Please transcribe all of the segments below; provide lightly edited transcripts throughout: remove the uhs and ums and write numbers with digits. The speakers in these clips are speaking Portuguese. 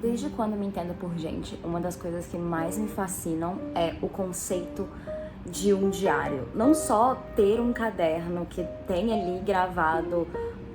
Desde quando me entendo por gente, uma das coisas que mais me fascinam é o conceito de um diário. Não só ter um caderno que tem ali gravado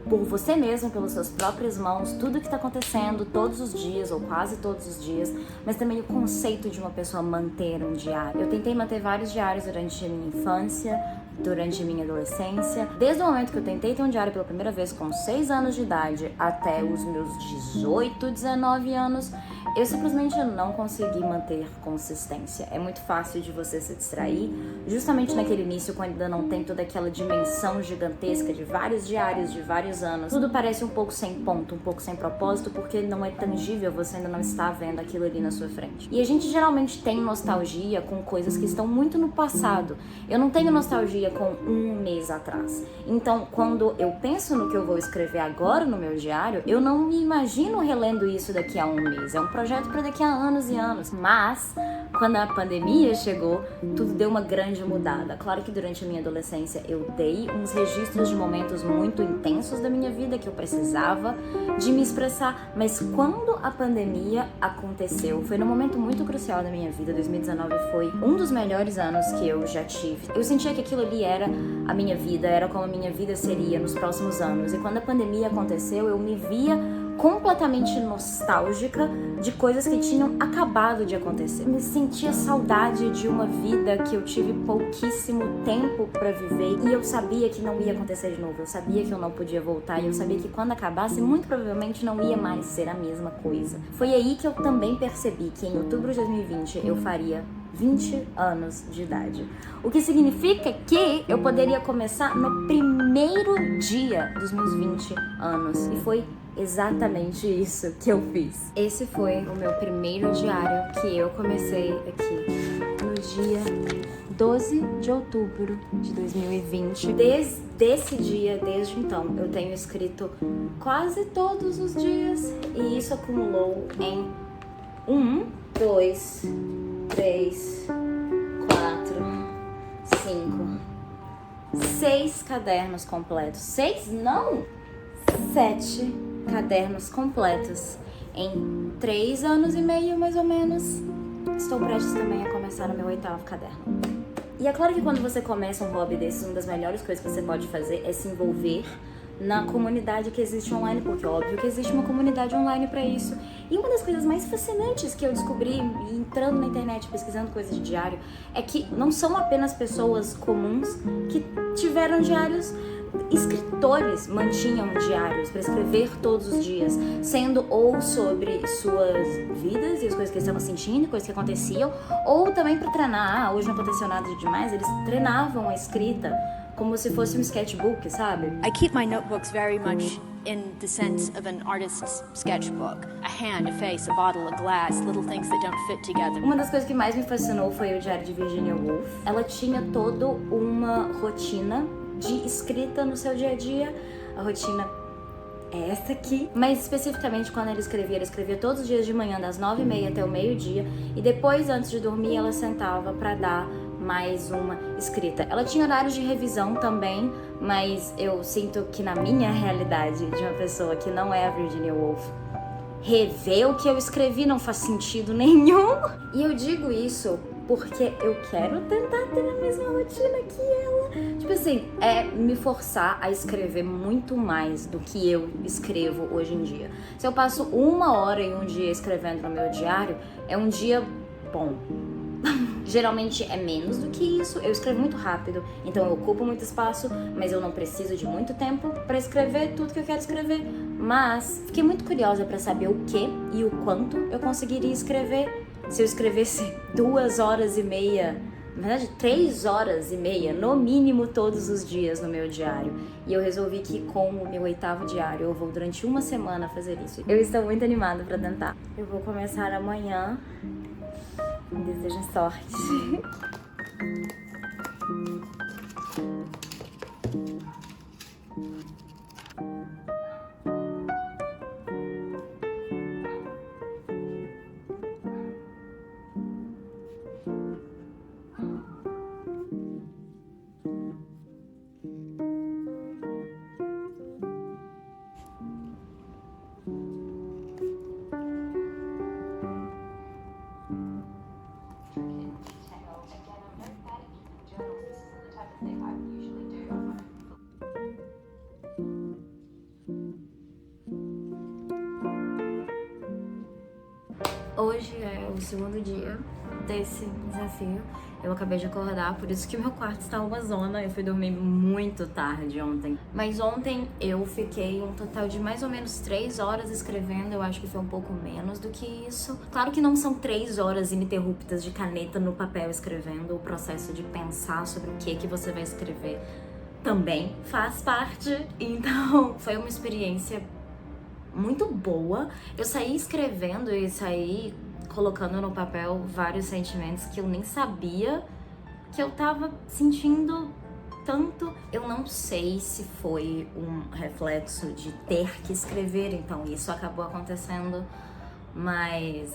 por você mesmo, pelas suas próprias mãos, tudo que está acontecendo todos os dias, ou quase todos os dias, mas também o conceito de uma pessoa manter um diário. Eu tentei manter vários diários durante a minha infância, durante a minha adolescência. Desde o momento que eu tentei ter um diário pela primeira vez com 6 anos de idade até os meus 18, 19 anos, eu simplesmente não consegui manter consistência. É muito fácil de você se distrair, justamente naquele início, quando ainda não tem toda aquela dimensão gigantesca de vários diários, de vários anos. Tudo parece um pouco sem ponto, um pouco sem propósito, porque não é tangível, você ainda não está vendo aquilo ali na sua frente. E a gente geralmente tem nostalgia com coisas que estão muito no passado. Eu não tenho nostalgia com um mês atrás. Então, quando eu penso no que eu vou escrever agora no meu diário, eu não me imagino relendo isso daqui a um mês. É um projeto para daqui a anos e anos. Mas, quando a pandemia chegou, tudo deu uma grande mudada. Claro que durante a minha adolescência eu dei uns registros de momentos muito intensos da minha vida que eu precisava de me expressar, mas quando a pandemia aconteceu, foi num momento muito crucial da minha vida. 2019 foi um dos melhores anos que eu já tive. Eu sentia que aquilo ali era a minha vida, era como a minha vida seria nos próximos anos. E quando a pandemia aconteceu, eu me via completamente nostálgica de coisas que tinham acabado de acontecer. Eu me sentia saudade de uma vida que eu tive pouquíssimo tempo pra viver e eu sabia que não ia acontecer de novo. Eu sabia que eu não podia voltar e eu sabia que quando acabasse, muito provavelmente não ia mais ser a mesma coisa. Foi aí que eu também percebi que em outubro de 2020 eu faria 20 anos de idade. O que significa que eu poderia começar no primeiro dia dos meus 20 anos. E foi exatamente isso que eu fiz. Esse foi o meu primeiro diário que eu comecei aqui no dia 12 de outubro de 2020. Desde esse dia, desde então, eu tenho escrito quase todos os dias e isso acumulou em 2, 3, 4, 5, 6 cadernos completos. 6 não! 7 cadernos completos em 3 anos e meio, mais ou menos. Estou prestes também a começar o meu 8º caderno. E é claro que quando você começa um hobby desses, uma das melhores coisas que você pode fazer é se envolver na comunidade que existe online, porque é óbvio que existe uma comunidade online para isso. E uma das coisas mais fascinantes que eu descobri entrando na internet, pesquisando coisas de diário, é que não são apenas pessoas comuns que tiveram diários. Escritores mantinham diários para escrever todos os dias, sendo ou sobre suas vidas e as coisas que eles estavam sentindo, coisas que aconteciam, ou também para treinar. Hoje não aconteceu nada de demais, eles treinavam a escrita como se fosse um sketchbook, sabe? I keep my notebooks very much in the sense of an artist's sketchbook. A hand, a face, a bottle, a glass, little things that don't fit together. Uma das coisas que mais me fascinou foi o diário de Virginia Woolf. Ela tinha toda uma rotina de escrita no seu dia a dia. A rotina é essa aqui. Mas especificamente quando ela escrevia todos os dias de manhã, das 9h30 até o meio-dia. E depois, antes de dormir, ela sentava para dar mais uma escrita. Ela tinha horários de revisão também, mas eu sinto que na minha realidade de uma pessoa que não é a Virginia Woolf, rever o que eu escrevi não faz sentido nenhum. E eu digo isso porque eu quero tentar ter a mesma rotina que ela. Tipo assim, é me forçar a escrever muito mais do que eu escrevo hoje em dia. Se eu passo 1 hora em um dia escrevendo no meu diário, é um dia bom. Geralmente é menos do que isso. Eu escrevo muito rápido, então eu ocupo muito espaço, mas eu não preciso de muito tempo para escrever tudo que eu quero escrever. Mas fiquei muito curiosa para saber o que e o quanto eu conseguiria escrever se eu escrevesse 2h30, na verdade 3h30, no mínimo todos os dias no meu diário. E eu resolvi que com o meu 8º diário eu vou durante uma semana fazer isso. Eu estou muito animada para tentar. Eu vou começar amanhã. Me desejem sorte. Hoje é o segundo dia desse desafio. Eu acabei de acordar, por isso que meu quarto está uma zona. Eu fui dormir muito tarde ontem. Mas ontem eu fiquei um total de mais ou menos 3 horas escrevendo. Eu acho que foi um pouco menos do que isso. Claro que não são 3 horas ininterruptas de caneta no papel escrevendo. O processo de pensar sobre o que você vai escrever também faz parte. Então, foi uma experiência muito boa. Eu saí escrevendo e saí colocando no papel vários sentimentos que eu nem sabia que eu tava sentindo tanto. Eu não sei se foi um reflexo de ter que escrever, então isso acabou acontecendo, mas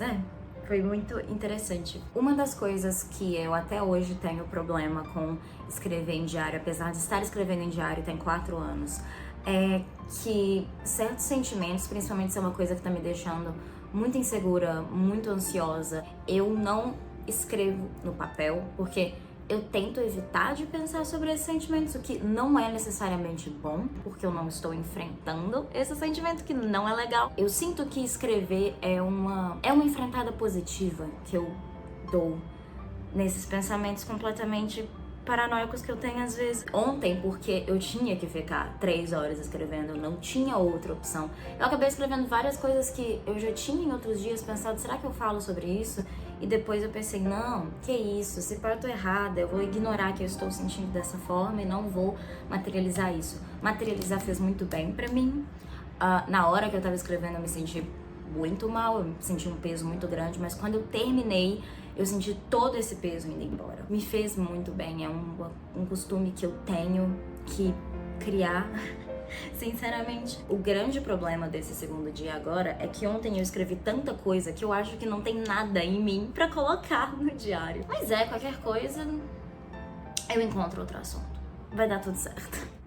foi muito interessante. Uma das coisas que eu até hoje tenho problema com escrever em diário, apesar de estar escrevendo em diário tem 4 anos, é que certos sentimentos, principalmente se é uma coisa que tá me deixando muito insegura, muito ansiosa, eu não escrevo no papel, porque eu tento evitar de pensar sobre esses sentimentos, o que não é necessariamente bom, porque eu não estou enfrentando esse sentimento que não é legal. Eu sinto que escrever é uma enfrentada positiva que eu dou nesses pensamentos completamente paranoicos que eu tenho às vezes. Ontem, porque eu tinha que ficar 3 horas escrevendo, eu não tinha outra opção. Eu acabei escrevendo várias coisas que eu já tinha em outros dias pensado, será que eu falo sobre isso? E depois eu pensei, não, que isso, se eu tô errada, eu vou ignorar que eu estou sentindo dessa forma e não vou materializar isso. Materializar fez muito bem pra mim. Na hora que eu tava escrevendo, eu me senti muito mal, eu senti um peso muito grande, mas quando eu terminei, eu senti todo esse peso indo embora. Me fez muito bem, é um costume que eu tenho que criar, sinceramente. O grande problema desse segundo dia agora é que ontem eu escrevi tanta coisa que eu acho que não tem nada em mim pra colocar no diário. Mas qualquer coisa, eu encontro outro assunto. Vai dar tudo certo.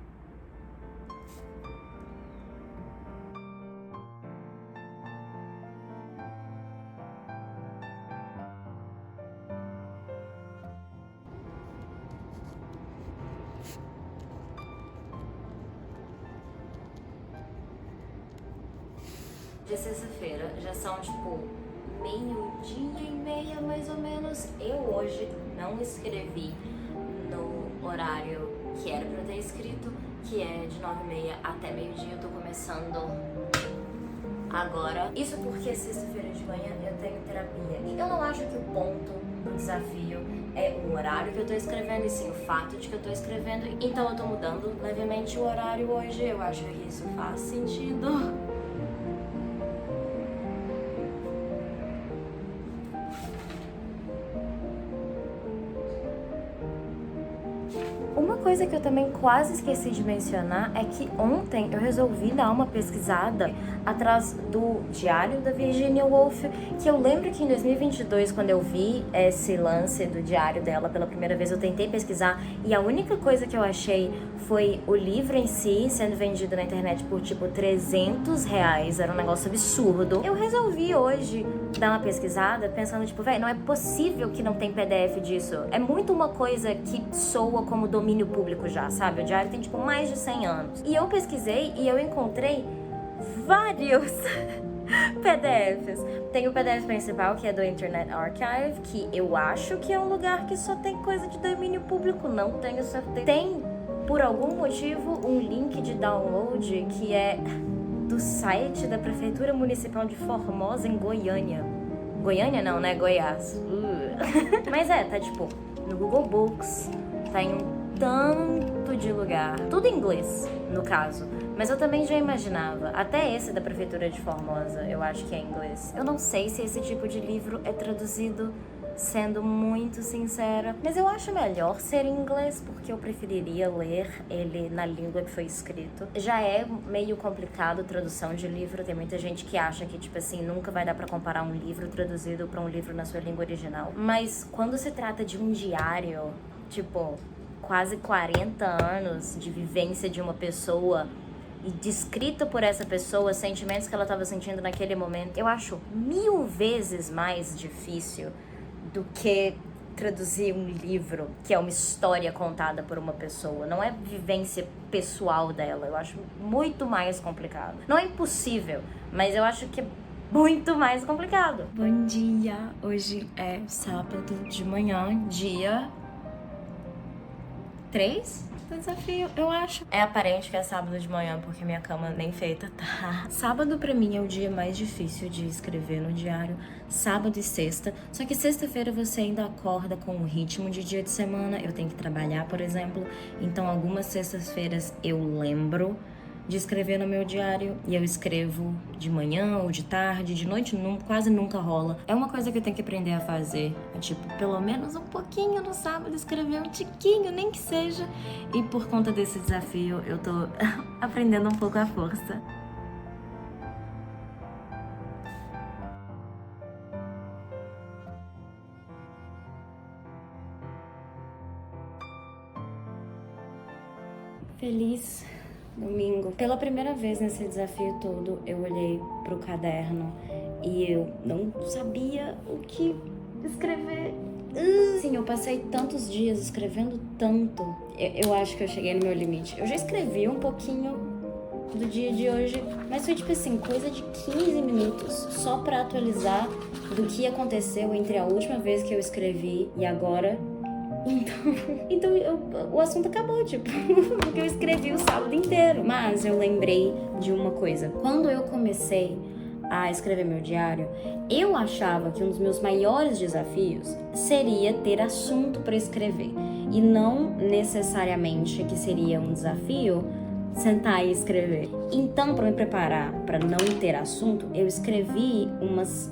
De sexta-feira, já são tipo 12:30 mais ou menos. Eu hoje não escrevi no horário que era pra eu ter escrito, que é de 9:30 até meio-dia. Eu tô começando agora. Isso porque sexta-feira de manhã eu tenho terapia. E eu não acho que o ponto do desafio é o horário que eu tô escrevendo, e sim o fato de que eu tô escrevendo. Então eu tô mudando levemente o horário hoje. Eu acho que isso faz sentido. Uma coisa que eu também quase esqueci de mencionar é que ontem eu resolvi dar uma pesquisada atrás do diário da Virginia Woolf, que eu lembro que em 2022, quando eu vi esse lance do diário dela pela primeira vez, eu tentei pesquisar e a única coisa que eu achei foi o livro em si sendo vendido na internet por tipo R$300, era um negócio absurdo. Eu resolvi hoje dar uma pesquisada pensando tipo, não é possível que não tem PDF disso. É muito uma coisa que soa como domínio público já, sabe? O diário tem tipo mais de 100 anos. E eu pesquisei e eu encontrei vários PDFs. Tem o PDF principal, que é do Internet Archive, que eu acho que é um lugar que só tem coisa de domínio público, não tenho certeza. Tem, por algum motivo, um link de download que é do site da Prefeitura Municipal de Formosa, em Goiânia. Goiânia não, né? Goiás. Mas tá tipo no Google Books, tá em um tanto de lugar. Tudo em inglês, no caso. Mas eu também já imaginava. Até esse da Prefeitura de Formosa, eu acho que é em inglês. Eu não sei se esse tipo de livro é traduzido, sendo muito sincera. Mas eu acho melhor ser em inglês, porque eu preferiria ler ele na língua que foi escrito. Já é meio complicado tradução de livro. Tem muita gente que acha que, tipo assim, nunca vai dar pra comparar um livro traduzido pra um livro na sua língua original. Mas quando se trata de um diário, tipo, quase 40 anos de vivência de uma pessoa e descrito por essa pessoa, sentimentos que ela estava sentindo naquele momento, eu acho 1000 vezes mais difícil do que traduzir um livro que é uma história contada por uma pessoa. Não é vivência pessoal dela. Eu acho muito mais complicado. Não é impossível, mas eu acho que é muito mais complicado. Bom dia! Hoje é sábado de manhã, dia 3 do desafio, eu acho. É aparente que é sábado de manhã, porque minha cama nem feita tá. Sábado pra mim é o dia mais difícil de escrever no diário. Sábado e sexta. Só que sexta-feira você ainda acorda com o ritmo de dia de semana. Eu tenho que trabalhar, por exemplo. Então algumas sextas-feiras eu lembro de escrever no meu diário e eu escrevo de manhã ou de tarde, de noite quase nunca rola. É uma coisa que eu tenho que aprender a fazer, tipo, pelo menos um pouquinho no sábado, escrever um tiquinho, nem que seja. E por conta desse desafio, eu tô aprendendo um pouco à força. Feliz domingo. Pela primeira vez nesse desafio todo, eu olhei pro caderno e eu não sabia o que escrever. Sim, eu passei tantos dias escrevendo tanto. Eu acho que eu cheguei no meu limite. Eu já escrevi um pouquinho do dia de hoje, mas foi tipo assim, coisa de 15 minutos, só pra atualizar do que aconteceu entre a última vez que eu escrevi e agora. Então o assunto acabou, tipo, porque eu escrevi o sábado inteiro. Mas eu lembrei de uma coisa. Quando eu comecei a escrever meu diário, eu achava que um dos meus maiores desafios seria ter assunto para escrever. E não necessariamente que seria um desafio sentar e escrever. Então, para me preparar para não ter assunto, eu escrevi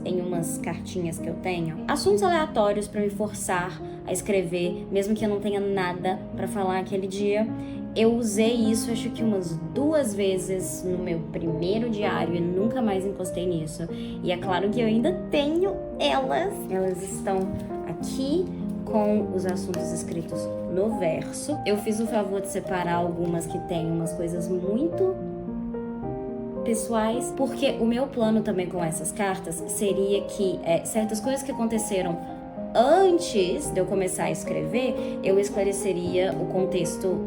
em umas cartinhas que eu tenho, assuntos aleatórios para me forçar a escrever, mesmo que eu não tenha nada para falar aquele dia. Eu usei isso, acho que umas 2 vezes no meu primeiro diário e nunca mais encostei nisso. E é claro que eu ainda tenho elas. Elas estão aqui com os assuntos escritos no verso. Eu fiz o favor de separar algumas que tem umas coisas muito pessoais, porque o meu plano também com essas cartas seria que certas coisas que aconteceram antes de eu começar a escrever, eu esclareceria o contexto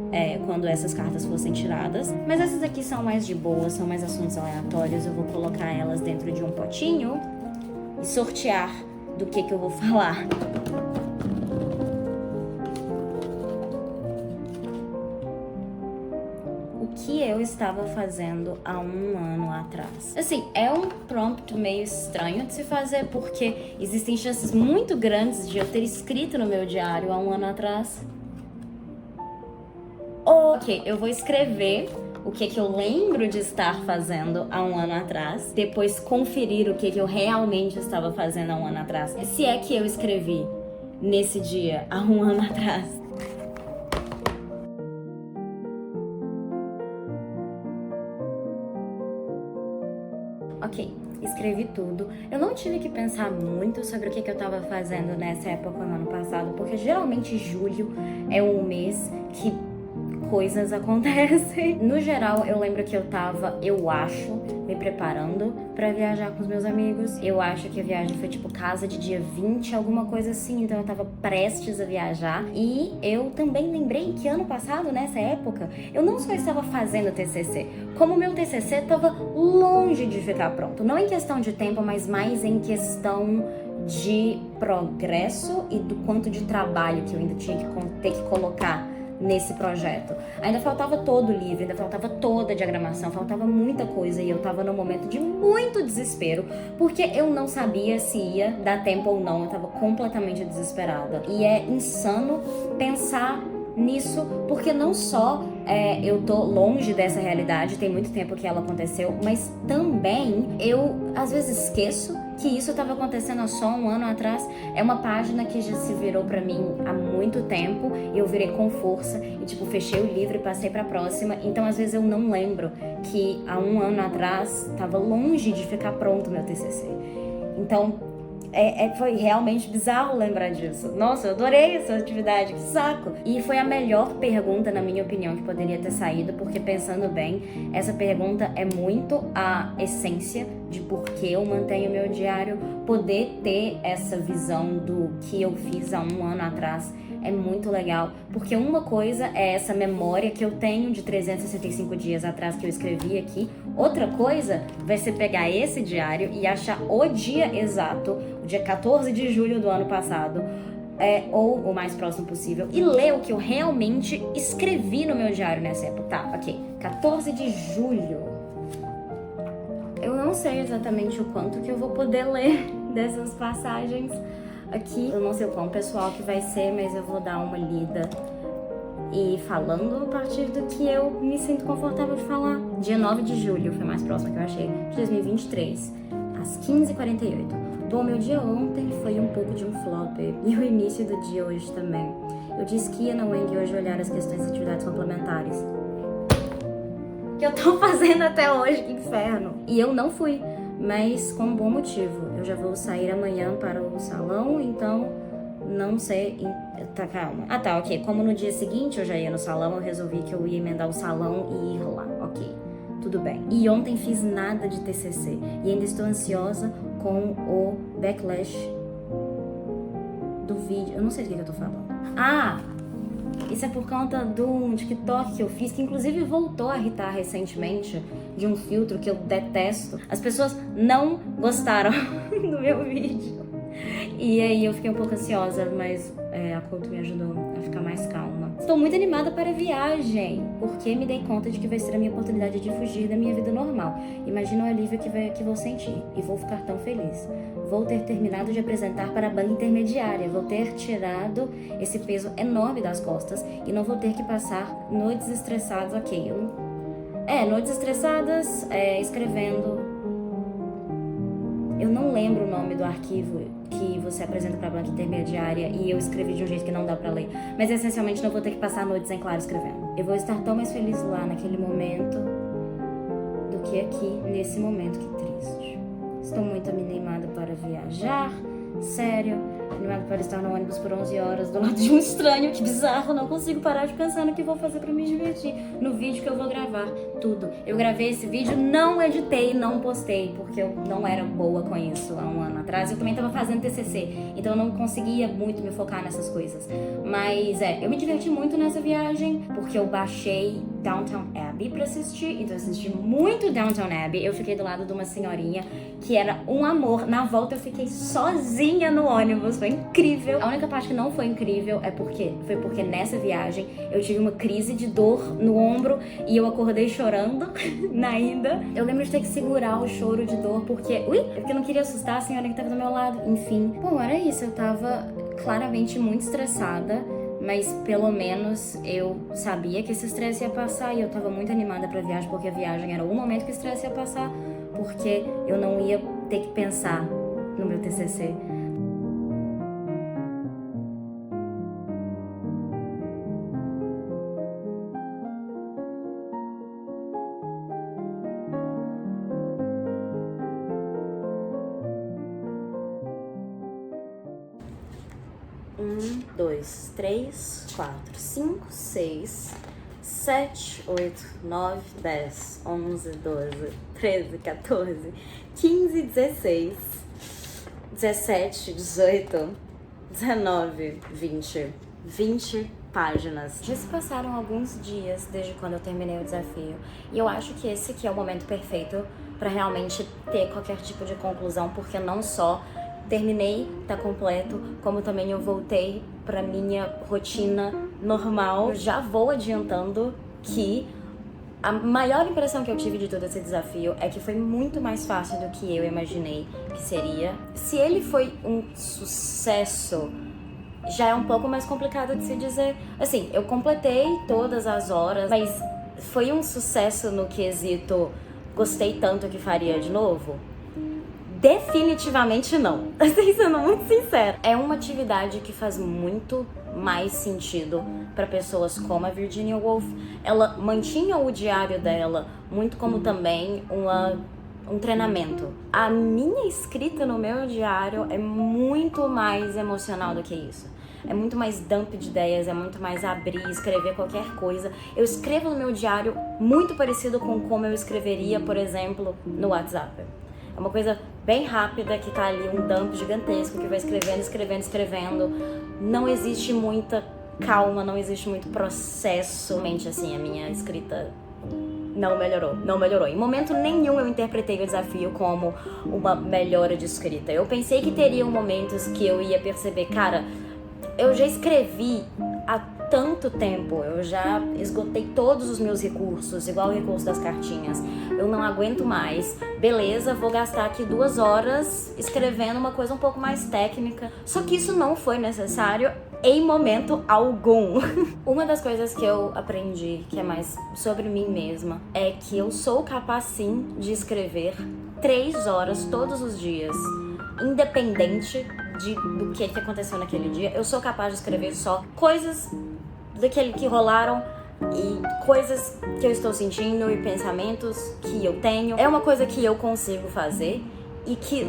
quando essas cartas fossem tiradas. Mas essas aqui são mais de boa, são mais assuntos aleatórios. Eu vou colocar elas dentro de um potinho e sortear do que eu vou falar. Que eu estava fazendo há um ano atrás. Assim, é um prompt meio estranho de se fazer, porque existem chances muito grandes de eu ter escrito no meu diário há um ano atrás. Ok, eu vou escrever o que eu lembro de estar fazendo há um ano atrás, depois conferir o que eu realmente estava fazendo há um ano atrás. Se é que eu escrevi nesse dia há um ano atrás. Ok, escrevi tudo. Eu não tive que pensar muito sobre o que eu tava fazendo nessa época no ano passado, porque geralmente julho é um mês que coisas acontecem. No geral, eu lembro que eu tava, eu acho, me preparando pra viajar com os meus amigos. Eu acho que a viagem foi tipo casa de dia 20, alguma coisa assim, então eu tava prestes a viajar. E eu também lembrei que ano passado, nessa época, eu não só estava fazendo TCC, como o meu TCC tava longe de ficar pronto. Não em questão de tempo, mas mais em questão de progresso e do quanto de trabalho que eu ainda tinha que ter que colocar nesse projeto. Ainda faltava todo o livro, ainda faltava toda a diagramação, faltava muita coisa e eu tava num momento de muito desespero, porque eu não sabia se ia dar tempo ou não, eu tava completamente desesperada. E é insano pensar nisso, porque não só eu tô longe dessa realidade, tem muito tempo que ela aconteceu, mas também eu às vezes esqueço que isso estava acontecendo há só um ano atrás. É uma página que já se virou pra mim há muito tempo, e eu virei com força e tipo fechei o livro e passei pra próxima. Então às vezes eu não lembro que há um ano atrás tava longe de ficar pronto o meu TCC. Então foi realmente bizarro lembrar disso. Nossa, eu adorei essa atividade, que saco! E foi a melhor pergunta, na minha opinião, que poderia ter saído, porque pensando bem, essa pergunta é muito a essência de por que eu mantenho meu diário. Poder ter essa visão do que eu fiz há um ano atrás é muito legal, porque uma coisa é essa memória que eu tenho de 365 dias atrás que eu escrevi aqui, outra coisa vai ser pegar esse diário e achar o dia exato, o dia 14 de julho do ano passado, ou o mais próximo possível, e ler o que eu realmente escrevi no meu diário nessa época. Tá, ok, 14 de julho. Eu não sei exatamente o quanto que eu vou poder ler dessas passagens aqui. Eu não sei o quão pessoal que vai ser, mas eu vou dar uma lida e falando a partir do que eu me sinto confortável de falar. Dia 9 de julho foi mais próximo que eu achei, de 2023, às 15h48. Bom, meu dia ontem foi um pouco de um flop, e o início do dia hoje também. Eu disse que ia na Wang hoje olhar as questões de atividades complementares. Que eu tô fazendo até hoje, que inferno. E eu não fui, mas com um bom motivo. Eu já vou sair amanhã para o salão, então não sei... Tá, calma. Ah, tá, ok. Como no dia seguinte eu já ia no salão, eu resolvi que eu ia emendar o salão e ir lá. Ok, tudo bem. E ontem fiz nada de TCC e ainda estou ansiosa com o backlash do vídeo. Eu não sei do que eu tô falando. Ah! Isso é por conta de um TikTok que eu fiz, que inclusive voltou a irritar recentemente, de um filtro que eu detesto. As pessoas não gostaram do meu vídeo. E aí eu fiquei um pouco ansiosa, mas a Couto me ajudou a ficar mais calma. Estou muito animada para a viagem, porque me dei conta de que vai ser a minha oportunidade de fugir da minha vida normal. Imagina o alívio que vou sentir, e vou ficar tão feliz. Vou ter terminado de apresentar para a banca intermediária, vou ter tirado esse peso enorme das costas e não vou ter que passar noites estressadas, noites estressadas, escrevendo. Eu não lembro o nome do arquivo que você apresenta para a banca intermediária e eu escrevi de um jeito que não dá para ler. Mas essencialmente não vou ter que passar noites em claro escrevendo. Eu vou estar tão mais feliz lá naquele momento do que aqui nesse momento, que triste. Estou muito animada para viajar, sério, animada para estar no ônibus por 11 horas do lado de um estranho, que bizarro, não consigo parar de pensar no que vou fazer para me divertir, no vídeo que eu vou gravar, tudo. Eu gravei esse vídeo, não editei, não postei, porque eu não era boa com isso há um ano atrás, eu também estava fazendo TCC, então eu não conseguia muito me focar nessas coisas. Mas eu me diverti muito nessa viagem, porque eu baixei Downton Abbey pra assistir, então eu assisti muito Downton Abbey, eu fiquei do lado de uma senhorinha que era um amor. Na volta eu fiquei sozinha no ônibus, foi incrível. A única parte que não foi incrível foi porque nessa viagem eu tive uma crise de dor no ombro e eu acordei chorando na ida. Eu lembro de ter que segurar o choro de dor porque eu não queria assustar a senhora que tava do meu lado. Enfim, bom, era isso, eu tava claramente muito estressada, mas pelo menos eu sabia que esse estresse ia passar e eu tava muito animada pra viagem, porque a viagem era o momento que o estresse ia passar, porque eu não ia ter que pensar no meu TCC. Um, 2, 3, 4, 5, 6, 7, 8, 9, 10, 11, 12, 13, 14, 15, 16, 17, 18, 19, 20 páginas. Já se passaram alguns dias desde quando eu terminei o desafio e eu acho que esse aqui é o momento perfeito para realmente ter qualquer tipo de conclusão, porque não só terminei, tá completo, como também eu voltei pra minha rotina normal. Eu já vou adiantando que a maior impressão que eu tive de todo esse desafio é que foi muito mais fácil do que eu imaginei que seria. Se ele foi um sucesso, já é um pouco mais complicado de se dizer. Assim, eu completei todas as horas, mas foi um sucesso no quesito gostei tanto que faria de novo? Definitivamente não. Assim, sendo muito sincera. É uma atividade que faz muito mais sentido para pessoas como a Virginia Woolf. Ela mantinha o diário dela muito como também um treinamento. A minha escrita no meu diário é muito mais emocional do que isso. É muito mais dump de ideias, é muito mais abrir, escrever qualquer coisa. Eu escrevo no meu diário muito parecido com como eu escreveria, por exemplo, no WhatsApp. É uma coisa bem rápida que tá ali, um dump gigantesco que vai escrevendo. Não existe muita calma, não existe muito processo. Mente assim, a minha escrita não melhorou. Em momento nenhum eu interpretei o desafio como uma melhora de escrita. Eu pensei que teriam momentos que eu ia perceber, cara, eu já escrevi há tanto tempo, eu já esgotei todos os meus recursos, igual o recurso das cartinhas. Eu não aguento mais. Beleza, vou gastar aqui 2 horas escrevendo uma coisa um pouco mais técnica. Só que isso não foi necessário em momento algum. Uma das coisas que eu aprendi, que é mais sobre mim mesma, é que eu sou capaz sim de escrever 3 horas todos os dias, independente do que aconteceu naquele dia. Eu sou capaz de escrever só coisas daquele que rolaram e coisas que eu estou sentindo e pensamentos que eu tenho. É uma coisa que eu consigo fazer e que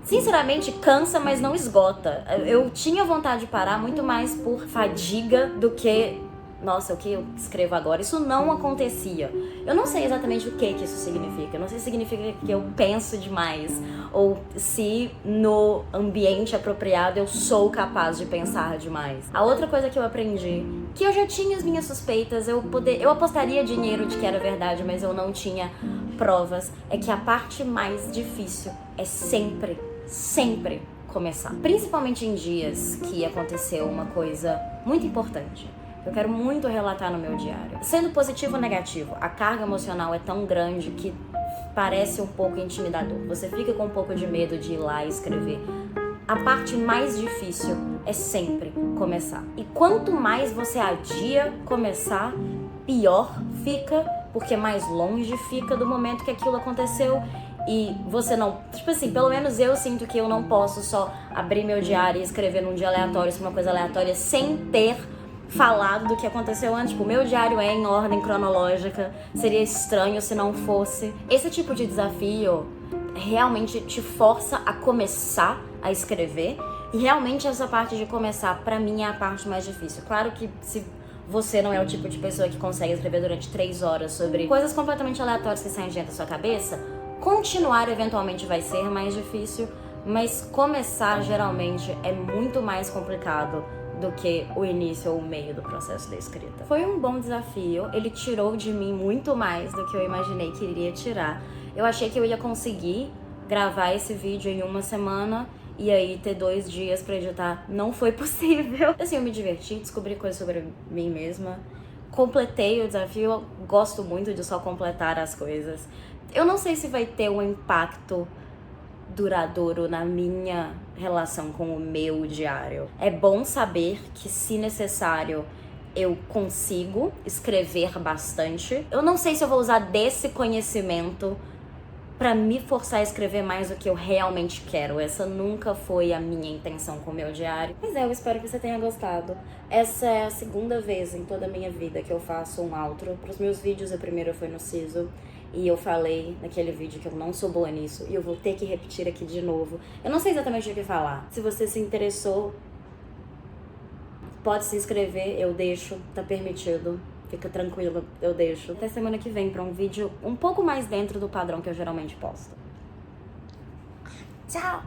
sinceramente cansa, mas não esgota. Eu tinha vontade de parar muito mais por fadiga do que, nossa, o que eu escrevo agora? Isso não acontecia. Eu não sei exatamente o que isso significa. Eu não sei se significa que eu penso demais ou se no ambiente apropriado eu sou capaz de pensar demais. A outra coisa que eu aprendi, que eu já tinha as minhas suspeitas, eu apostaria dinheiro de que era verdade, mas eu não tinha provas, é que a parte mais difícil é sempre começar. Principalmente em dias que aconteceu uma coisa muito importante. Eu quero muito relatar no meu diário. Sendo positivo ou negativo, a carga emocional é tão grande que parece um pouco intimidador. Você fica com um pouco de medo de ir lá e escrever. A parte mais difícil é sempre começar. E quanto mais você adia começar, pior fica, porque mais longe fica do momento que aquilo aconteceu. E você não... Tipo assim, pelo menos eu sinto que eu não posso só abrir meu diário e escrever num dia aleatório sobre uma coisa aleatória sem ter falado do que aconteceu antes. Tipo, meu diário é em ordem cronológica, seria estranho se não fosse. Esse tipo de desafio realmente te força a começar a escrever, e realmente essa parte de começar, pra mim, é a parte mais difícil. Claro que se você não é o tipo de pessoa que consegue escrever durante 3 horas sobre coisas completamente aleatórias que saem dentro da sua cabeça, continuar eventualmente vai ser mais difícil, mas começar geralmente é muito mais complicado do que o início ou o meio do processo da escrita. Foi um bom desafio, ele tirou de mim muito mais do que eu imaginei que iria tirar. Eu achei que eu ia conseguir gravar esse vídeo em 1 semana e aí ter 2 dias pra editar. Não foi possível. Assim, eu me diverti, descobri coisas sobre mim mesma, completei o desafio, eu gosto muito de só completar as coisas. Eu não sei se vai ter um impacto duradouro na minha relação com o meu diário. É bom saber que, se necessário, eu consigo escrever bastante. Eu não sei se eu vou usar desse conhecimento pra me forçar a escrever mais do que eu realmente quero. Essa nunca foi a minha intenção com o meu diário. Mas eu espero que você tenha gostado. Essa é a 2ª vez em toda a minha vida que eu faço um outro pros meus vídeos. A primeira foi no Siso. E eu falei naquele vídeo que eu não sou boa nisso, e eu vou ter que repetir aqui de novo. Eu não sei exatamente o que falar. Se você se interessou, pode se inscrever, eu deixo, tá permitido. Fica tranquilo, eu deixo. Até semana que vem pra um vídeo um pouco mais dentro do padrão que eu geralmente posto. Tchau!